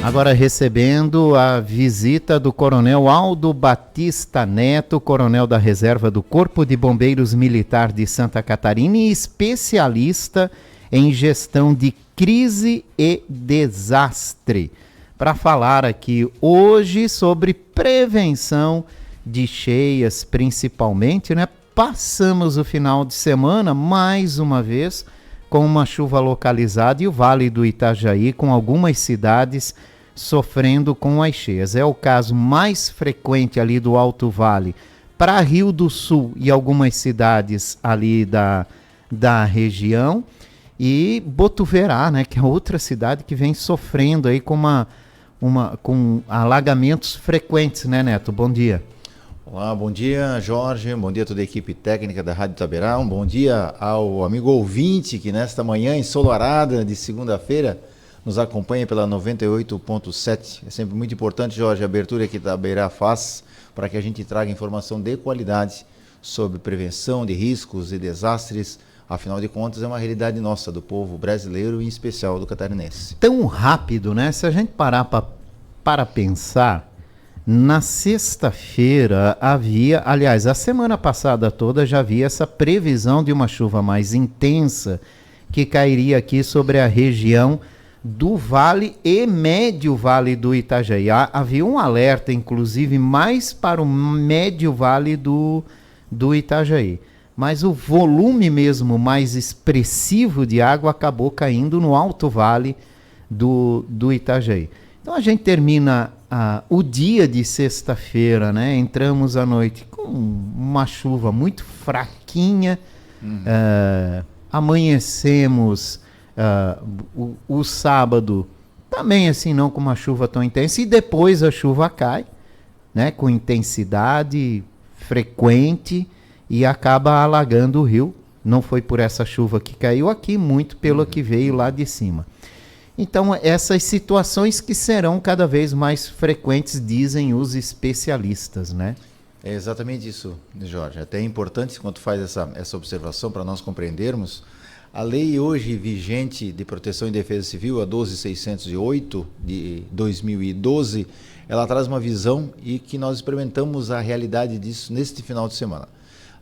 Agora recebendo a visita do Coronel Aldo Batista Neto, coronel da Reserva do Corpo de Bombeiros Militar de Santa Catarina e especialista em gestão de crise e desastre, para falar aqui hoje sobre prevenção de cheias, principalmente, né? Passamos o final de semana, mais uma vez, com uma chuva localizada e o Vale do Itajaí, com algumas cidades sofrendo com as cheias. É o caso mais frequente ali do Alto Vale para Rio do Sul e algumas cidades ali da região. E Botuverá, né, que é outra cidade que vem sofrendo aí com com alagamentos frequentes, né, Neto? Bom dia. Olá, bom dia, Jorge, bom dia a toda a equipe técnica da Rádio Itaberá, um bom dia ao amigo ouvinte que nesta manhã ensolarada de segunda-feira nos acompanha pela 98.7. É sempre muito importante, Jorge, a abertura que Itaberá faz para que a gente traga informação de qualidade sobre prevenção de riscos e desastres. Afinal de contas, é uma realidade nossa, do povo brasileiro e em especial do catarinense. Tão rápido, né? Se a gente parar para pensar, na sexta-feira havia, aliás, a semana passada toda já havia essa previsão de uma chuva mais intensa que cairia aqui sobre a região do Vale e Médio Vale do Itajaí. Havia um alerta, inclusive, mais para o Médio Vale do Itajaí. Mas o volume mesmo mais expressivo de água acabou caindo no Alto Vale do Itajaí. Então a gente termina o dia de sexta-feira, né? Entramos à noite com uma chuva muito fraquinha, amanhecemos o sábado também assim, não com uma chuva tão intensa, e depois a chuva cai, né? Com intensidade frequente, e acaba alagando o rio. Não foi por essa chuva que caiu aqui, muito pelo que veio lá de cima. Então, essas situações que serão cada vez mais frequentes, dizem os especialistas, né? É exatamente isso, Jorge. Até é importante, quando faz essa observação, para nós compreendermos, a lei hoje vigente de proteção e defesa civil, a 12.608 de 2012, ela traz uma visão e que nós experimentamos a realidade disso neste final de semana.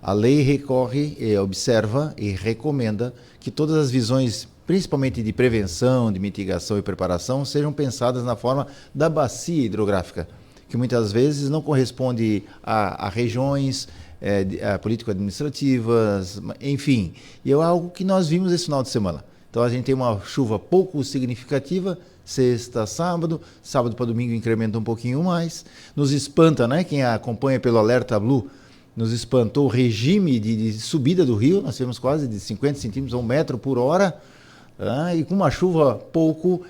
A lei recorre, observa e recomenda que todas as visões, principalmente de prevenção, de mitigação e preparação, sejam pensadas na forma da bacia hidrográfica, que muitas vezes não corresponde a regiões político-administrativas, enfim. E é algo que nós vimos esse final de semana. Então a gente tem uma chuva pouco significativa, sexta, sábado para domingo incrementa um pouquinho mais. Nos espanta, né? Quem acompanha pelo Alerta Blue, nos espantou o regime de subida do rio. Nós tivemos quase de 50 centímetros a 1 metro por hora, e com uma chuva pouco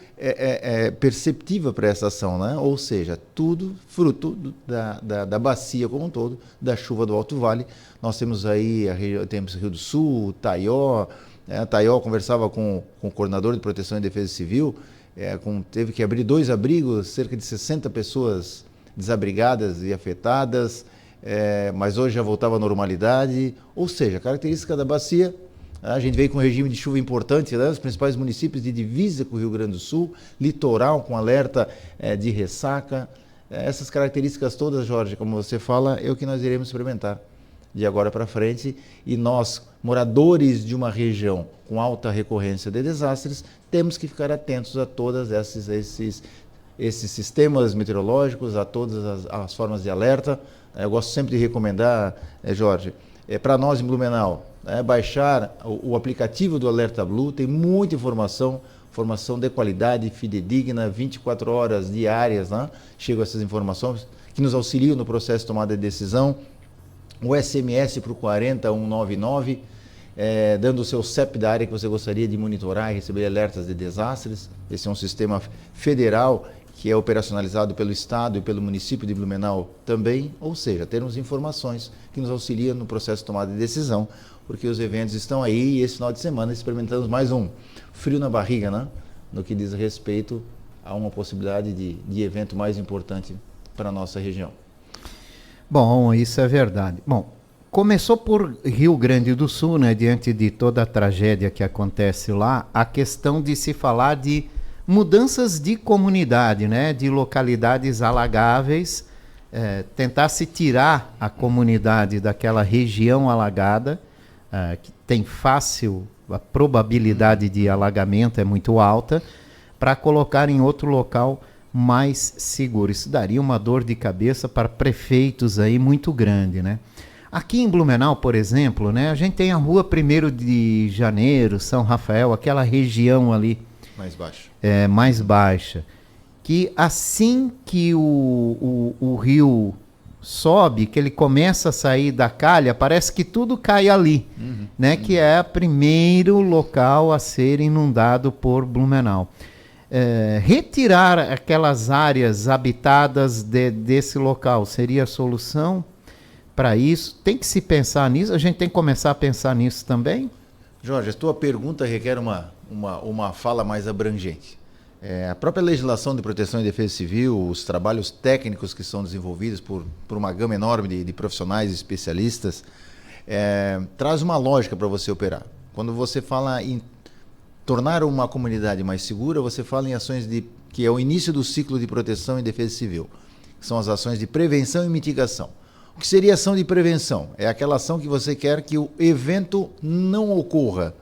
perceptível para essa ação, né? Ou seja, tudo fruto da bacia como um todo, da chuva do Alto Vale. Nós temos aí temos Rio do Sul, Taió. Taió conversava com o coordenador de proteção e defesa civil, teve que abrir 2 abrigos, cerca de 60 pessoas desabrigadas e afetadas. Mas hoje já voltava à normalidade, ou seja, a característica da bacia, a gente veio com um regime de chuva importante, né? Os principais municípios de divisa com o Rio Grande do Sul, litoral com alerta de ressaca, essas características todas, Jorge, como você fala, é o que nós iremos experimentar de agora para frente, e nós, moradores de uma região com alta recorrência de desastres, temos que ficar atentos a todos esses sistemas meteorológicos, a todas as formas de alerta. Eu gosto sempre de recomendar, Jorge, para nós em Blumenau, baixar o aplicativo do Alerta Blue. Tem muita informação de qualidade, fidedigna, 24 horas diárias, né? Chegam essas informações que nos auxiliam no processo de tomada de decisão. O SMS para o 40199, dando o seu CEP da área que você gostaria de monitorar e receber alertas de desastres. Esse é um sistema federal que é operacionalizado pelo Estado e pelo município de Blumenau também, ou seja, termos informações que nos auxiliam no processo de tomada de decisão, porque os eventos estão aí, e esse final de semana experimentamos mais um frio na barriga, né? No que diz respeito a uma possibilidade de evento mais importante para a nossa região. Bom, isso é verdade. Bom, começou por Rio Grande do Sul, né? Diante de toda a tragédia que acontece lá, a questão de se falar de mudanças de comunidade, né? De localidades alagáveis, tentar se tirar a comunidade daquela região alagada, que tem fácil, a probabilidade de alagamento é muito alta, para colocar em outro local mais seguro. Isso daria uma dor de cabeça para prefeitos aí muito grande, né? Aqui em Blumenau, por exemplo, né, a gente tem a rua 1º de Janeiro, São Rafael, aquela região ali mais baixa, que assim que o rio sobe, que ele começa a sair da calha, parece que tudo cai ali, né, que é o primeiro local a ser inundado por Blumenau. Retirar aquelas áreas habitadas desse local seria a solução para isso? Tem que se pensar nisso? A gente tem que começar a pensar nisso também? Jorge, a tua pergunta requer uma fala mais abrangente. A própria legislação de proteção e defesa civil, os trabalhos técnicos que são desenvolvidos por uma gama enorme de profissionais e especialistas, traz uma lógica para você operar. Quando você fala em tornar uma comunidade mais segura, você fala em ações que é o início do ciclo de proteção e defesa civil, que são as ações de prevenção e mitigação. O que seria ação de prevenção? É aquela ação que você quer que o evento não ocorra.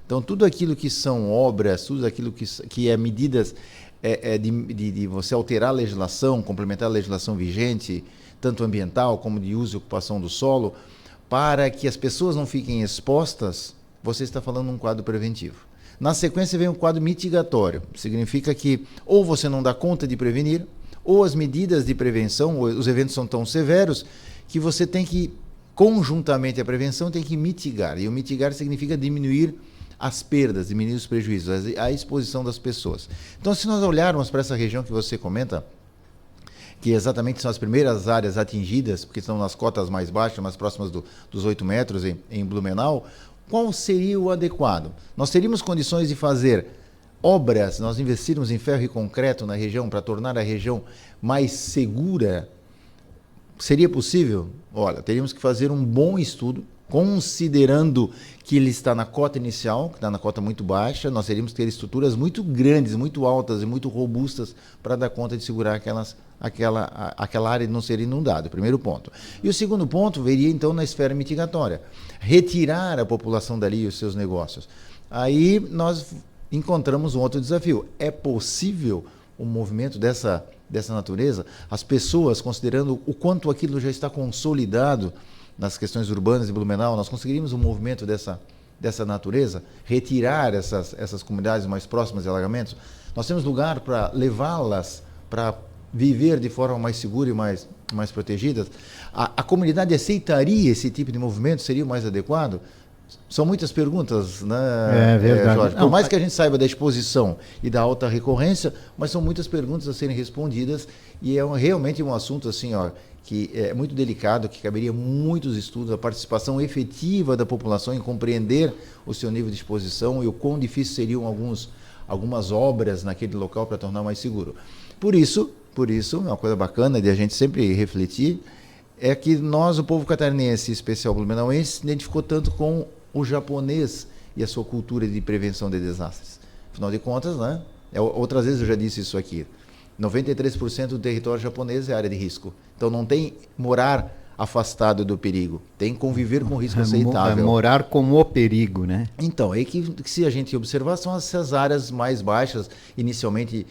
Então, tudo aquilo que são obras, tudo aquilo que é medidas de você alterar a legislação, complementar a legislação vigente, tanto ambiental como de uso e ocupação do solo, para que as pessoas não fiquem expostas, você está falando num quadro preventivo. Na sequência vem um quadro mitigatório. Significa que ou você não dá conta de prevenir, ou as medidas de prevenção, ou os eventos são tão severos que você tem que, conjuntamente à prevenção, tem que mitigar. E o mitigar significa diminuir as perdas, diminuir os prejuízos, a exposição das pessoas. Então, se nós olharmos para essa região que você comenta, que exatamente são as primeiras áreas atingidas, porque estão nas cotas mais baixas, mais próximas dos 8 metros em Blumenau, qual seria o adequado? Nós teríamos condições de fazer obras, nós investirmos em ferro e concreto na região para tornar a região mais segura? Seria possível? Olha, teríamos que fazer um bom estudo, considerando que ele está na cota inicial, que está na cota muito baixa. Nós teríamos que ter estruturas muito grandes, muito altas e muito robustas para dar conta de segurar aquela área e não ser inundada. Primeiro ponto. E o segundo ponto veria então na esfera mitigatória. Retirar a população dali e os seus negócios. Aí nós encontramos um outro desafio. É possível um movimento dessa natureza? As pessoas, considerando o quanto aquilo já está consolidado nas questões urbanas de Blumenau, nós conseguiríamos um movimento dessa natureza? Retirar essas comunidades mais próximas de alagamentos? Nós temos lugar para levá-las para viver de forma mais segura e mais protegida? A comunidade aceitaria esse tipo de movimento? Seria o mais adequado? São muitas perguntas, né, verdade. Jorge? Por mais que a gente saiba da exposição e da alta recorrência, mas são muitas perguntas a serem respondidas e é realmente um assunto assim, ó, que é muito delicado, que caberia muitos estudos, a participação efetiva da população em compreender o seu nível de exposição e o quão difícil seriam algumas obras naquele local para tornar mais seguro. Por isso, uma coisa bacana de a gente sempre refletir, é que nós, o povo catarinense, em especial blumenauense, se identificou tanto com o japonês e a sua cultura de prevenção de desastres. Afinal de contas, né? Outras vezes eu já disse isso aqui, 93% do território japonês é área de risco. Então não tem morar afastado do perigo, tem conviver com o risco aceitável. Morar com o perigo, né? Então, é que se a gente observar, são essas áreas mais baixas, inicialmente,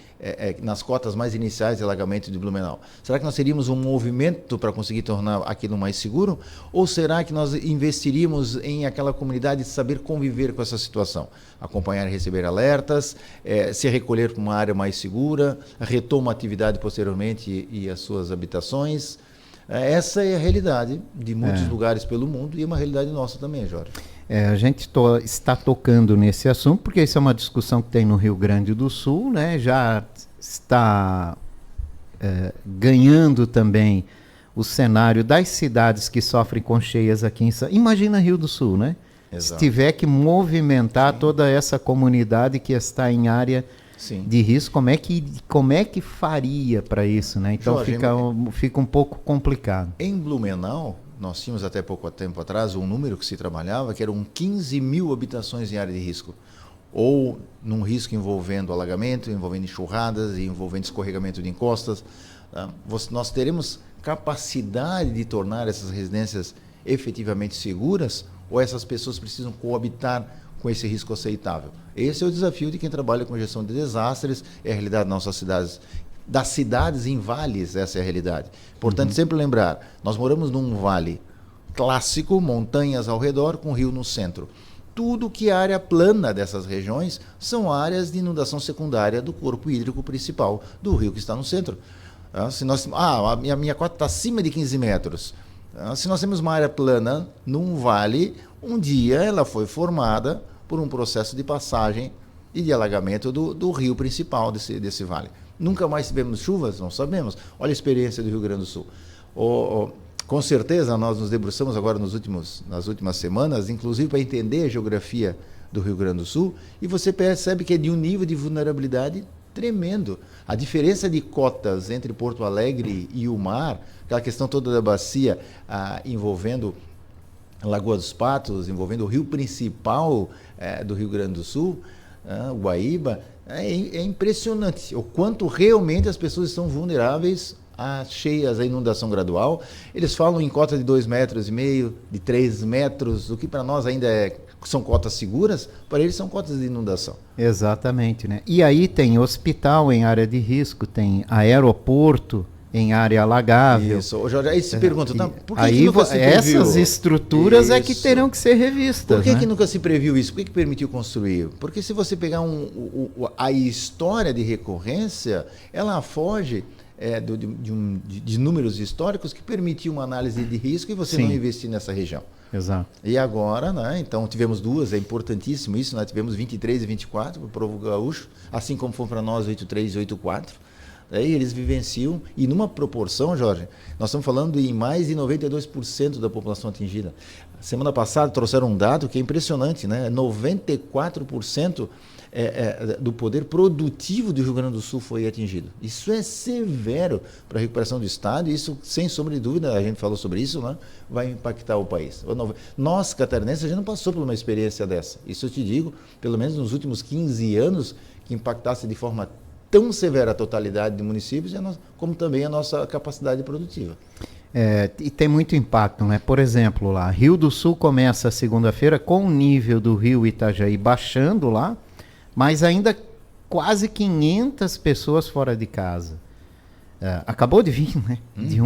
nas cotas mais iniciais de alagamento de Blumenau. Será que nós teríamos um movimento para conseguir tornar aquilo mais seguro? Ou será que nós investiríamos em aquela comunidade saber conviver com essa situação? Acompanhar e receber alertas, se recolher para uma área mais segura, retoma a atividade posteriormente e as suas habitações? Essa é a realidade de muitos lugares pelo mundo e é uma realidade nossa também, Jorge. A gente está tocando nesse assunto porque isso é uma discussão que tem no Rio Grande do Sul, né? Já está ganhando também o cenário das cidades que sofrem com cheias aqui em Imagina Rio do Sul, né? Exato. Se tiver que movimentar toda essa comunidade que está em área de risco, como é que faria para isso, né? Então, Jorge, fica um pouco complicado. Em Blumenau, nós tínhamos até pouco tempo atrás um número que se trabalhava, que eram 15 mil habitações em área de risco. ou num risco envolvendo alagamento, envolvendo enxurradas e envolvendo escorregamento de encostas. Tá? Nós teremos capacidade de tornar essas residências efetivamente seguras, ou essas pessoas precisam coabitar com esse risco aceitável? Esse é o desafio de quem trabalha com gestão de desastres, é a realidade das nossas cidades. Das cidades em vales, essa é a realidade. Portanto, sempre lembrar, nós moramos num vale clássico, montanhas ao redor, com rio no centro. Tudo que é área plana dessas regiões são áreas de inundação secundária do corpo hídrico principal do rio que está no centro. Se nós, a minha cota está acima de 15 metros. Se nós temos uma área plana num vale, um dia ela foi formada por um processo de passagem e de alagamento do rio principal desse vale. Nunca mais tivemos chuvas? Não sabemos. Olha a experiência do Rio Grande do Sul. Com certeza, nós nos debruçamos agora nas últimas semanas, inclusive para entender a geografia do Rio Grande do Sul, e você percebe que é de um nível de vulnerabilidade tremendo. A diferença de cotas entre Porto Alegre e o mar, aquela questão toda da bacia envolvendo Lagoa dos Patos, envolvendo o rio principal do Rio Grande do Sul, o Guaíba, é impressionante o quanto realmente as pessoas estão vulneráveis a cheias, a inundação gradual. Eles falam em cota de 2,5 metros, de 3 metros, o que para nós ainda são cotas seguras, para eles são cotas de inundação. Exatamente, né? E aí tem hospital em área de risco, tem aeroporto em área alagável. Isso. Jorge, aí se pergunta, por que, aí que nunca se previu? Essas estruturas é que terão que ser revistas. Por que, né? que nunca se previu isso? Por que permitiu construir? Porque se você pegar a história de recorrência, ela foge de números históricos que permitiam uma análise de risco e você não investir nessa região. Exato. E agora, né, então tivemos duas, é importantíssimo isso, nós tivemos 23 e 24 para o Povo Gaúcho, assim como foi para nós 83 e 84. Aí eles vivenciam, e numa proporção, Jorge, nós estamos falando em mais de 92% da população atingida. Semana passada trouxeram um dado que é impressionante, né? 94% do poder produtivo do Rio Grande do Sul foi atingido. Isso é severo para a recuperação do Estado, e isso, sem sombra de dúvida, a gente falou sobre isso, né? Vai impactar o país. Nós, catarinenses, a gente não passou por uma experiência dessa. Isso eu te digo, pelo menos nos últimos 15 anos, que impactasse de forma tão severa a totalidade de municípios, como também a nossa capacidade produtiva. E tem muito impacto, né? Por exemplo, lá, Rio do Sul começa segunda-feira com o nível do rio Itajaí baixando lá, mas ainda quase 500 pessoas fora de casa. Acabou de vir, né? De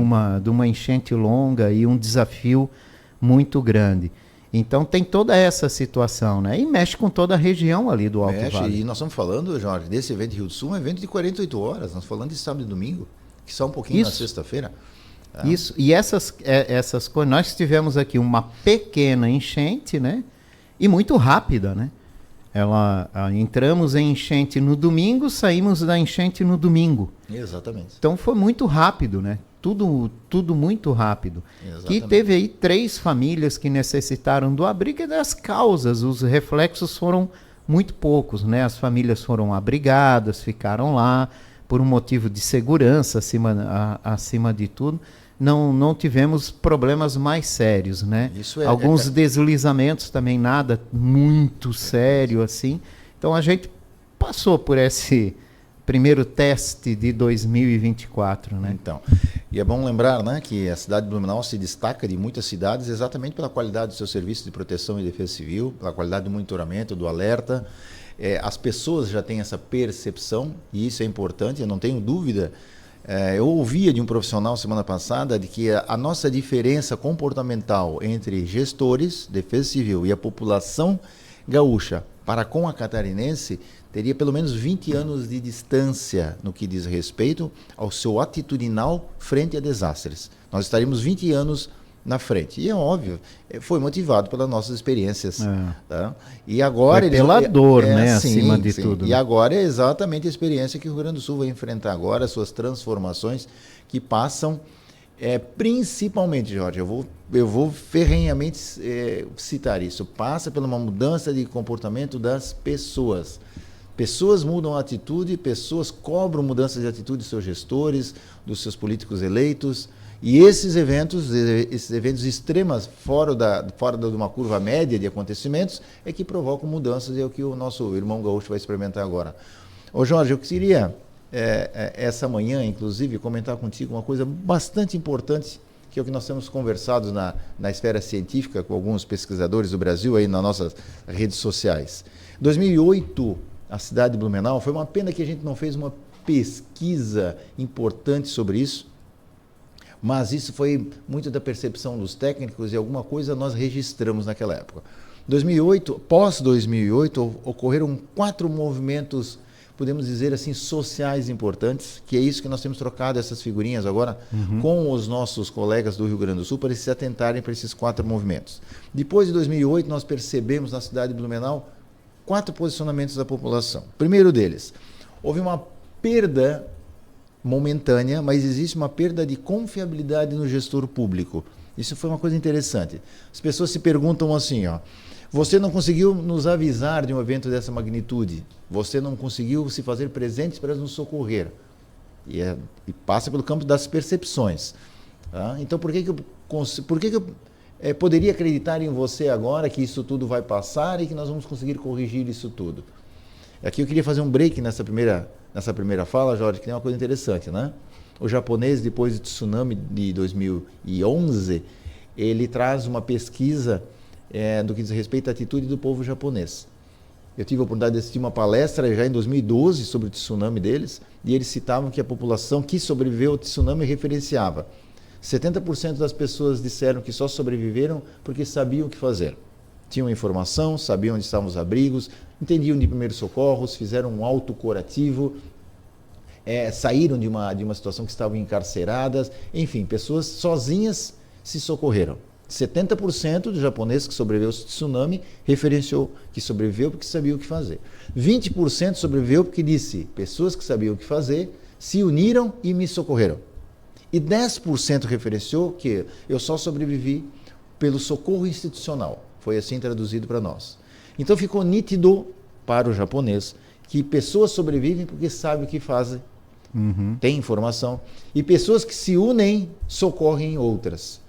uma enchente longa e um desafio muito grande. Então tem toda essa situação, né? E mexe com toda a região ali do Alto Vale. E nós estamos falando, Jorge, desse evento de Rio do Sul, um evento de 48 horas. Nós estamos falando de sábado e domingo, que só um pouquinho na sexta-feira. Isso, e essas coisas, nós tivemos aqui uma pequena enchente, né? E muito rápida, né? Entramos em enchente no domingo, saímos da enchente no domingo. Exatamente. Então foi muito rápido, né? Tudo muito rápido. Exatamente. Que teve aí 3 famílias que necessitaram do abrigo e das causas. Os reflexos foram muito poucos, né? As famílias foram abrigadas, ficaram lá por um motivo de segurança acima de tudo. Não tivemos problemas mais sérios, né? Alguns deslizamentos também, nada muito sério assim. Então a gente passou por esse primeiro teste de 2024, né? Então, e é bom lembrar, né, que a cidade de Blumenau se destaca de muitas cidades exatamente pela qualidade do seu serviço de proteção e defesa civil, pela qualidade do monitoramento, do alerta. As pessoas já têm essa percepção, e isso é importante, eu não tenho dúvida. Eu ouvia de um profissional semana passada de que a nossa diferença comportamental entre gestores, defesa civil e a população gaúcha para com a catarinense teria pelo menos 20 anos de distância no que diz respeito ao seu atitudinal frente a desastres. Nós estaríamos 20 anos na frente. E é óbvio, foi motivado pelas nossas experiências. Tá? E agora pela dor, né? Acima de tudo. E agora é exatamente a experiência que o Rio Grande do Sul vai enfrentar agora, as suas transformações que passam, principalmente, Jorge, eu vou ferrenhamente citar isso, passa por uma mudança de comportamento das pessoas. Pessoas mudam a atitude, pessoas cobram mudanças de atitude dos seus gestores, dos seus políticos eleitos, E esses eventos extremas, fora de uma curva média de acontecimentos, é que provocam mudanças, e é o que o nosso irmão gaúcho vai experimentar agora. Ô Jorge, eu queria, essa manhã, inclusive, comentar contigo uma coisa bastante importante, que é o que nós temos conversado na esfera científica com alguns pesquisadores do Brasil, aí nas nossas redes sociais. Em 2008, a cidade de Blumenau, foi uma pena que a gente não fez uma pesquisa importante sobre isso, mas isso foi muito da percepção dos técnicos e alguma coisa nós registramos naquela época. 2008, pós 2008, ocorreram 4 movimentos, podemos dizer assim, sociais importantes, que é isso que nós temos trocado essas figurinhas agora com os nossos colegas do Rio Grande do Sul para eles se atentarem para esses 4 movimentos. Depois de 2008, nós percebemos na cidade de Blumenau 4 posicionamentos da população. Primeiro deles, houve uma perda momentânea, mas existe uma perda de confiabilidade no gestor público. Isso foi uma coisa interessante. As pessoas se perguntam assim, ó, você não conseguiu nos avisar de um evento dessa magnitude, você não conseguiu se fazer presente para nos socorrer. E passa pelo campo das percepções. Tá? Então, por que eu poderia acreditar em você agora que isso tudo vai passar e que nós vamos conseguir corrigir isso tudo? Aqui eu queria fazer um break nessa primeira fala, Jorge, que é uma coisa interessante, né? O japonês, depois do tsunami de 2011, ele traz uma pesquisa do que diz respeito à atitude do povo japonês. Eu tive a oportunidade de assistir uma palestra já em 2012 sobre o tsunami deles, e eles citavam que a população que sobreviveu ao tsunami referenciava 70% das pessoas disseram que só sobreviveram porque sabiam o que fazer. Tinham informação, sabiam onde estavam os abrigos, entendiam de primeiros socorros, fizeram um autocurativo, saíram de uma situação que estavam encarceradas, enfim, pessoas sozinhas se socorreram. 70% do japonês que sobreviveu ao tsunami referenciou que sobreviveu porque sabia o que fazer. 20% sobreviveu porque disse, pessoas que sabiam o que fazer se uniram e me socorreram. E 10% referenciou que eu só sobrevivi pelo socorro institucional. Foi assim traduzido para nós. Então ficou nítido para o japonês que pessoas sobrevivem porque sabem o que fazem, têm informação, e pessoas que se unem socorrem outras.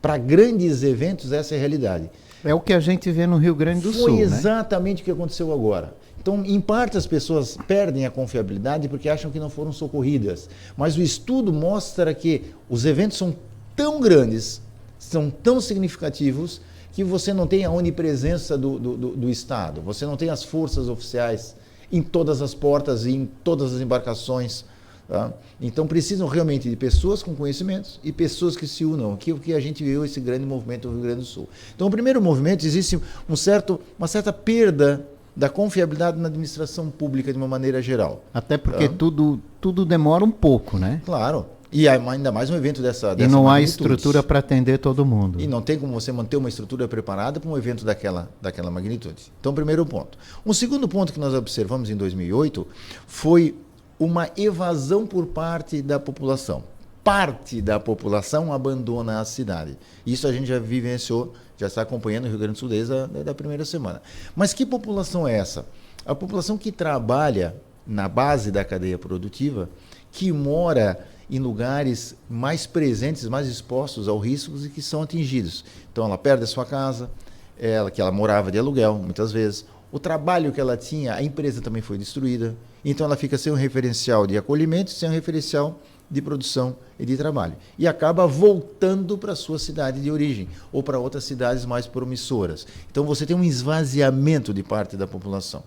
Para grandes eventos, essa é a realidade. É o que a gente vê no Rio Grande do Sul, Foi exatamente o que aconteceu agora. Então, em parte, as pessoas perdem a confiabilidade porque acham que não foram socorridas. Mas o estudo mostra que os eventos são tão grandes, são tão significativos, que você não tem a onipresença do Estado, você não tem as forças oficiais em todas as portas e em todas as embarcações. Tá? Então precisam realmente de pessoas com conhecimentos e pessoas que se unam, que é o que a gente viu esse grande movimento no Rio Grande do Sul. Então, o primeiro movimento, existe uma certa perda da confiabilidade na administração pública de uma maneira geral. Até porque tudo demora um pouco, né? Claro. E ainda mais um evento dessa E não há estrutura para atender todo mundo. E não tem como você manter uma estrutura preparada para um evento daquela magnitude. Então, primeiro ponto. Um segundo ponto que nós observamos em 2008 foi uma evasão por parte da população. Parte da população abandona a cidade. Isso a gente já vivenciou, já está acompanhando o Rio Grande do Sul desde a primeira semana. Mas que população é essa? A população que trabalha na base da cadeia produtiva, que mora em lugares mais presentes, mais expostos aos riscos e que são atingidos. Então ela perde a sua casa, que ela morava de aluguel, muitas vezes. O trabalho que ela tinha, a empresa também foi destruída. Então ela fica sem um referencial de acolhimento, sem um referencial de produção e de trabalho. E acaba voltando para a sua cidade de origem ou para outras cidades mais promissoras. Então você tem um esvaziamento de parte da população.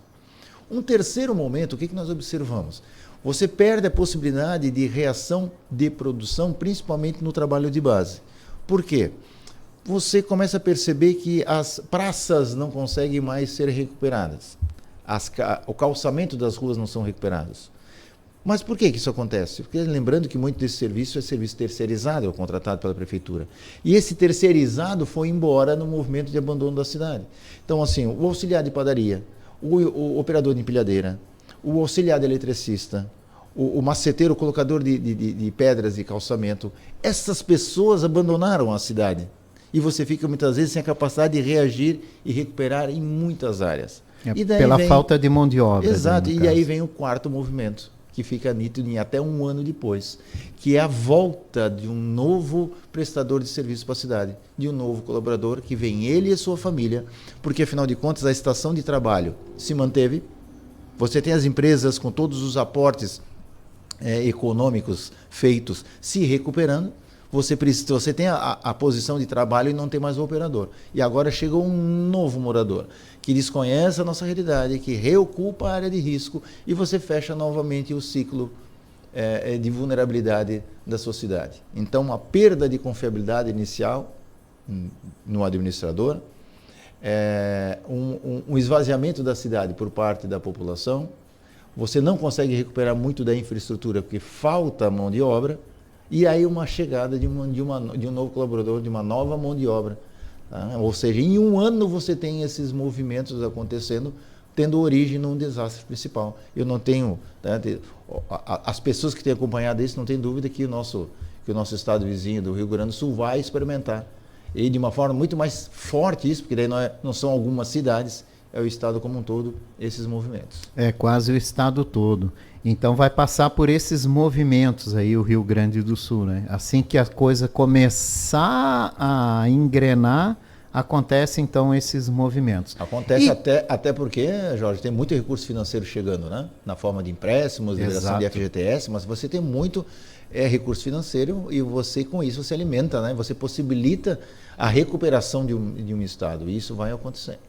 Um terceiro momento, o que nós observamos? Você perde a possibilidade de reação de produção, principalmente no trabalho de base. Por quê? Você começa a perceber que as praças não conseguem mais ser recuperadas. O calçamento das ruas não são recuperados. Mas por que isso acontece? Porque lembrando que muito desse serviço é serviço terceirizado, é contratado pela prefeitura. E esse terceirizado foi embora no movimento de abandono da cidade. Então, assim, o auxiliar de padaria, o operador de empilhadeira, o auxiliar de eletricista, o maceteiro, o colocador de pedras e calçamento, essas pessoas abandonaram a cidade. E você fica muitas vezes sem a capacidade de reagir e recuperar em muitas áreas. Pela falta de mão de obra. Exato, e aí vem o quarto movimento, que fica nítido em até um ano depois, que é a volta de um novo prestador de serviço para a cidade, de um novo colaborador que vem ele e a sua família, porque afinal de contas a estação de trabalho se manteve, você tem as empresas com todos os aportes econômicos feitos se recuperando, você tem a posição de trabalho e não tem mais o operador. E agora chega um novo morador, que desconhece a nossa realidade, que reocupa a área de risco e você fecha novamente o ciclo de vulnerabilidade da sua cidade. Então, a perda de confiabilidade inicial no administrador, um esvaziamento da cidade por parte da população, você não consegue recuperar muito da infraestrutura porque falta mão de obra, e aí uma chegada de um novo colaborador, de uma nova mão de obra. Tá? Ou seja, em um ano você tem esses movimentos acontecendo, tendo origem num desastre principal. Eu não tenho... Tá? As pessoas que têm acompanhado isso não têm dúvida que o nosso estado vizinho do Rio Grande do Sul vai experimentar. E de uma forma muito mais forte isso, porque daí não são algumas cidades, é o estado como um todo, esses movimentos. É quase o estado todo. Então vai passar por esses movimentos aí o Rio Grande do Sul, né? Assim que a coisa começar a engrenar, acontece então esses movimentos. Acontece até porque, Jorge, tem muito recurso financeiro chegando, né? Na forma de empréstimos, liberação de FGTS, mas você tem muito recurso financeiro e você com isso você alimenta, né? Você possibilita a recuperação de um estado e isso vai acontecer.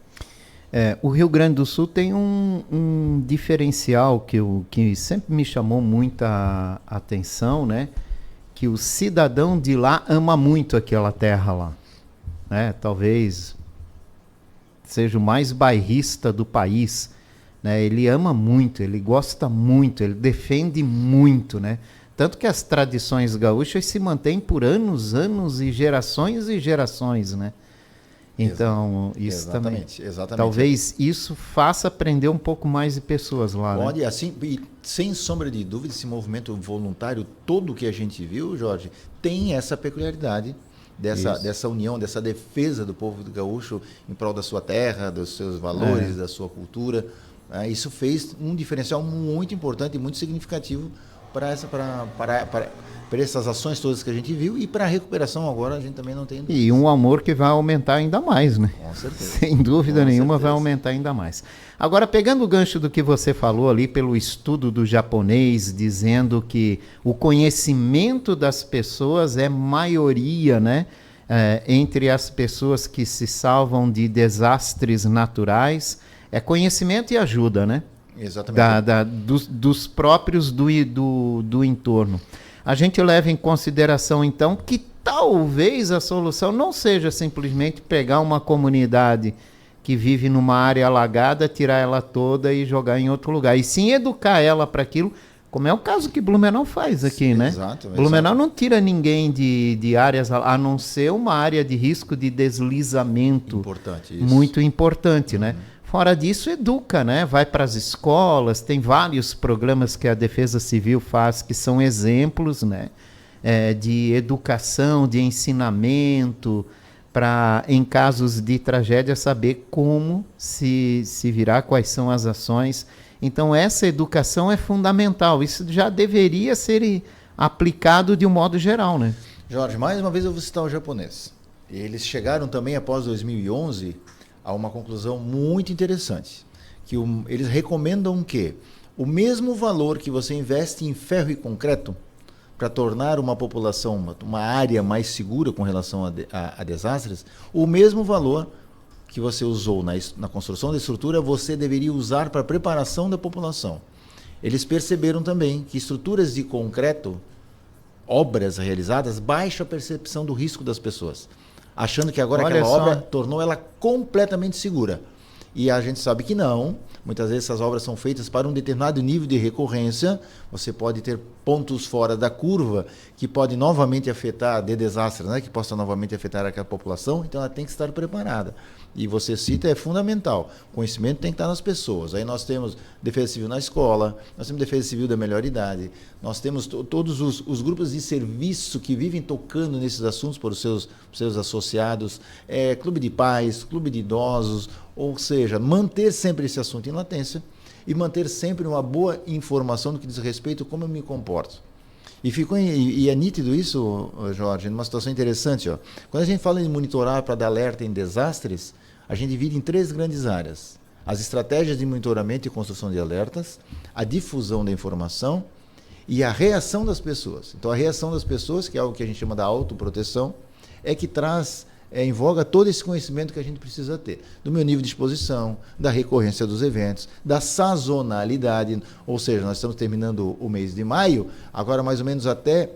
O Rio Grande do Sul tem um diferencial que sempre me chamou muita atenção, né? Que o cidadão de lá ama muito aquela terra lá. Né? Talvez seja o mais bairrista do país. Né? Ele ama muito, ele gosta muito, ele defende muito. Né? Tanto que as tradições gaúchas se mantêm por anos e gerações, né? Então, isso exatamente. Talvez isso faça aprender um pouco mais de pessoas lá. Pode, né? Assim, e sem sombra de dúvida, esse movimento voluntário todo que a gente viu, Jorge, tem essa peculiaridade dessa união, dessa defesa do povo do gaúcho em prol da sua terra, dos seus valores, da sua cultura. Isso fez um diferencial muito importante e muito significativo para essas ações todas que a gente viu e para a recuperação agora a gente também não tem dúvida. E um amor que vai aumentar ainda mais, né? Com certeza. Sem dúvida nenhuma vai aumentar ainda mais. Agora, pegando o gancho do que você falou ali pelo estudo do japonês, dizendo que o conhecimento das pessoas é maioria, né? Entre as pessoas que se salvam de desastres naturais, é conhecimento e ajuda, né? Exatamente. Dos próprios do entorno. A gente leva em consideração, então, que talvez a solução não seja simplesmente pegar uma comunidade que vive numa área alagada, tirar ela toda e jogar em outro lugar. E sim educar ela para aquilo, como é o caso que Blumenau faz aqui, né? Exato. Blumenau não tira ninguém de áreas, a não ser uma área de risco de deslizamento. Importante isso. Muito importante, né? Fora disso, educa, né? Vai para as escolas, tem vários programas que a Defesa Civil faz que são exemplos, né? De educação, de ensinamento, para, em casos de tragédia, saber como se virar, quais são as ações. Então, essa educação é fundamental. Isso já deveria ser aplicado de um modo geral, né? Jorge, mais uma vez eu vou citar o japonês. Eles chegaram também, após 2011... a uma conclusão muito interessante, que eles recomendam que o mesmo valor que você investe em ferro e concreto para tornar uma população, uma área mais segura com relação a desastres, o mesmo valor que você usou na construção da estrutura, você deveria usar para a preparação da população. Eles perceberam também que estruturas de concreto, obras realizadas, baixam a percepção do risco das pessoas, achando que agora aquela obra tornou ela completamente segura. E a gente sabe que não. Muitas vezes essas obras são feitas para um determinado nível de recorrência. Você pode ter pontos fora da curva que pode novamente afetar de desastres, né? Que possa novamente afetar aquela população. Então ela tem que estar preparada. E você cita, é fundamental. O conhecimento tem que estar nas pessoas. Aí nós temos Defesa Civil na escola, nós temos Defesa Civil da melhor idade, nós temos todos os grupos de serviço que vivem tocando nesses assuntos para os seus associados, clube de pais, clube de idosos, ou seja, manter sempre esse assunto em latência e manter sempre uma boa informação no que diz respeito a como eu me comporto. E é nítido isso, Jorge, numa situação interessante. Ó. Quando a gente fala em monitorar para dar alerta em desastres, a gente divide em 3 grandes áreas. As estratégias de monitoramento e construção de alertas, a difusão da informação e a reação das pessoas. Então, a reação das pessoas, que é algo que a gente chama da autoproteção, é que traz em voga todo esse conhecimento que a gente precisa ter. Do meu nível de exposição, da recorrência dos eventos, da sazonalidade, ou seja, nós estamos terminando o mês de maio, agora mais ou menos até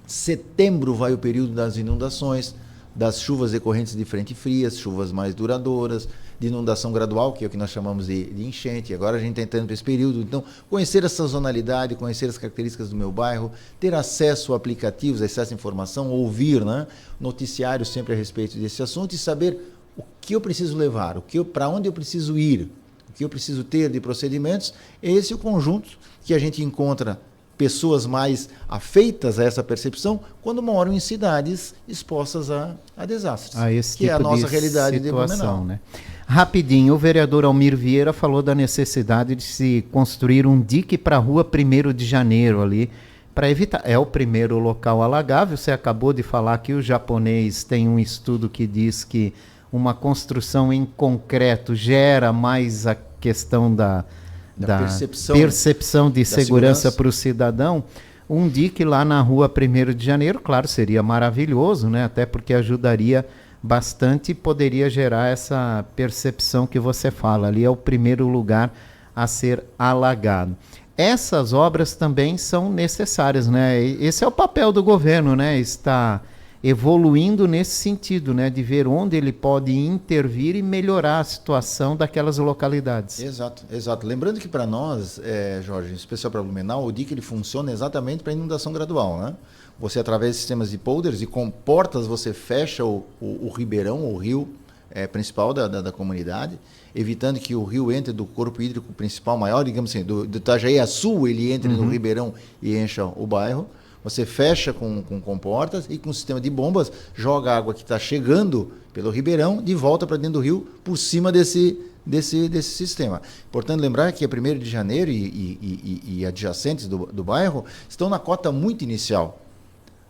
setembro vai o período das inundações, das chuvas decorrentes de frente frias, chuvas mais duradouras, de inundação gradual, que é o que nós chamamos de enchente. Agora a gente está entrando para esse período. Então, conhecer a sazonalidade, conhecer as características do meu bairro, ter acesso a aplicativos, acesso à informação, ouvir, né, noticiários sempre a respeito desse assunto e saber o que eu preciso levar, para onde eu preciso ir, o que eu preciso ter de procedimentos. Esse é o conjunto que a gente encontra pessoas mais afeitas a essa percepção quando moram em cidades expostas a desastres, a esse que tipo é a nossa de realidade situação, de Blumenau. né? Rapidinho, o vereador Almir Vieira falou da necessidade de se construir um dique para a rua 1º de Janeiro ali, para evitar, é o primeiro local alagável. Você acabou de falar que o japonês tem um estudo que diz que uma construção em concreto gera mais a questão da percepção de segurança para o cidadão. Um dique lá na rua 1º de Janeiro, claro, seria maravilhoso, né? Até porque ajudaria bastante e poderia gerar essa percepção que você fala. Ali é o primeiro lugar a ser alagado. Essas obras também são necessárias, né? Esse é o papel do governo, né? Está evoluindo nesse sentido, né? De ver onde ele pode intervir e melhorar a situação daquelas localidades. Exato, exato. Lembrando que para nós, Jorge, em especial para Blumenau, o dique ele funciona exatamente para inundação gradual, né? Você, através de sistemas de polders e com portas, você fecha o ribeirão, o rio principal da comunidade, evitando que o rio entre do corpo hídrico principal maior, digamos assim, do Itajaí a sul, ele entre no ribeirão e encha o bairro. Você fecha com portas e com o sistema de bombas, joga a água que está chegando pelo ribeirão de volta para dentro do rio, por cima desse sistema. Portanto, lembrar que a 1º de Janeiro e adjacentes do bairro estão na cota muito inicial.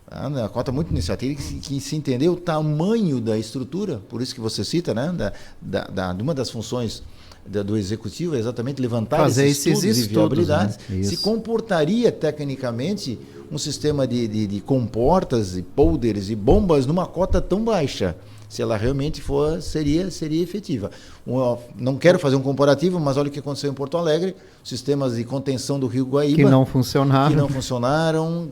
A cota muito inicial, tem que se entender o tamanho da estrutura, por isso que você cita, né, de uma das funções do executivo é exatamente levantar fazer esses estudos de viabilidades, né? Se comportaria tecnicamente um sistema de comportas, e polders e bombas numa cota tão baixa. Se ela realmente for, seria efetiva. Não quero fazer um comparativo, mas olha o que aconteceu em Porto Alegre, sistemas de contenção do Rio Guaíba. Que não funcionaram.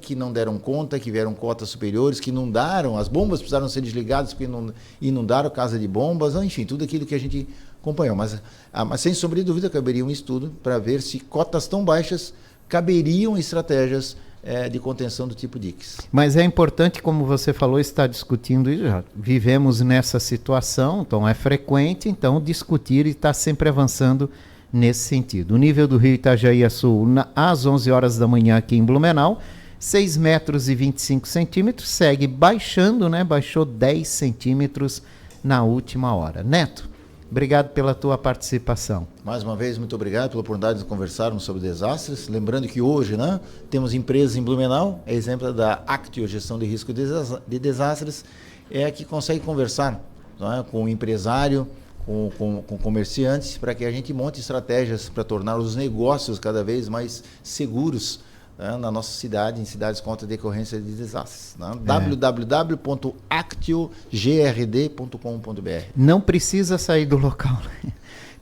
Que não deram conta, que vieram cotas superiores, que inundaram, as bombas precisaram ser desligadas porque inundaram casa de bombas, enfim, tudo aquilo que a gente acompanhou. Mas sem sombra de dúvida, caberia um estudo para ver se cotas tão baixas caberiam estratégias de contenção do tipo DICS. Mas é importante, como você falou, estar discutindo isso. Já vivemos nessa situação, então é frequente, então discutir e estar sempre avançando nesse sentido. O nível do rio Itajaí a Sul, às 11 horas da manhã aqui em Blumenau, 6 metros e 25 centímetros, segue baixando, né? Baixou 10 centímetros na última hora. Neto, obrigado pela tua participação. Mais uma vez, muito obrigado pela oportunidade de conversarmos sobre desastres. Lembrando que hoje, né, temos empresas em Blumenau, exemplo da Actio, Gestão de Risco de Desastres, é a que consegue conversar, né, com o empresário, com comerciantes, para que a gente monte estratégias para tornar os negócios cada vez mais seguros, né, na nossa cidade, em cidades com alta decorrência de desastres. Né? www.actiogrd.com.br. Não precisa sair do local, né?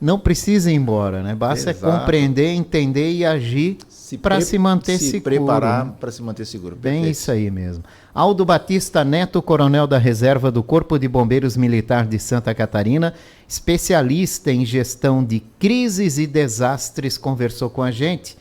Não precisa ir embora, né? Basta compreender, entender e agir para se manter seguro. Se preparar para se manter seguro. Bem, isso aí mesmo. Aldo Batista Neto, coronel da Reserva do Corpo de Bombeiros Militar de Santa Catarina, especialista em gestão de crises e desastres, conversou com a gente.